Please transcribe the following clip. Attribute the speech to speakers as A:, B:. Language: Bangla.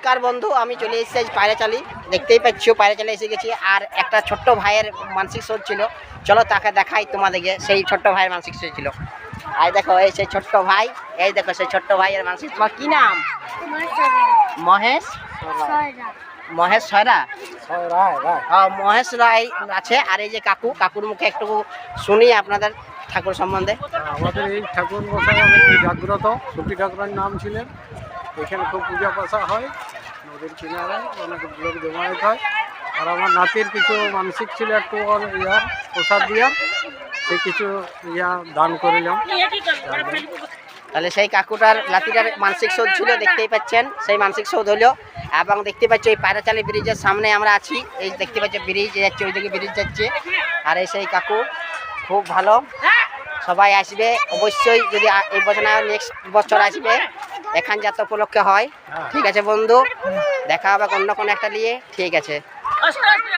A: নমস্কার বন্ধু, আমি চলে এসেছি আজ পায়রাচালি। দেখতেই পাচ্ছ পায়রাচালি এসে গেছি। আর একটা ছোট্ট ভাইয়ের মানসিক শোধ ছিল, চলো তাকে দেখাই তোমাদেরকে। সেই ছোট্ট ভাইয়ের মানসিক শোধ ছিল। আর দেখো এই সেই ছোট্ট ভাই, এই দেখো সেই ছোট্ট ভাইয়ের মানসিক। তোমার কি নাম? মহেশ। মহেশ ছয়রা, মহেশ রায় আছে। আর এই যে কাকুর মুখে একটু শুনি আপনাদের ঠাকুর সম্বন্ধে।
B: আমাদের এই ঠাকুর মশাই অনেক জাগ্রত, সতী ঠাকুরের নাম ছিলেন। এখানে খুব পূজা পাশা হয়, নদীর কিনারায় অনেক লোক জমায়েত হয়। আর আমার নাতির কিছু মানসিক ছিল, একটু প্রসাদ দিয়া সে কিছু দান করিলাম।
A: তাহলে সেই কাকুটার লাতিটার মানসিক শোধ ছিল, দেখতেই পাচ্ছেন সেই মানসিক শোধ হলো। এবং দেখতে পাচ্ছ এই পায়রাচালি ব্রিজের সামনে আমরা আছি। এই দেখতে পাচ্ছ ব্রিজ যাচ্ছে, ওইদিকে ব্রিজ যাচ্ছে। আর এই সেই কাকু খুব ভালো, সবাই আসবে অবশ্যই। যদি এই বছর না নেক্সট বছর আসবে, এখান যাত্রা উপলক্ষে হয়। ঠিক আছে বন্ধু, দেখা হবে অন্য কোনো একটা নিয়ে। ঠিক আছে।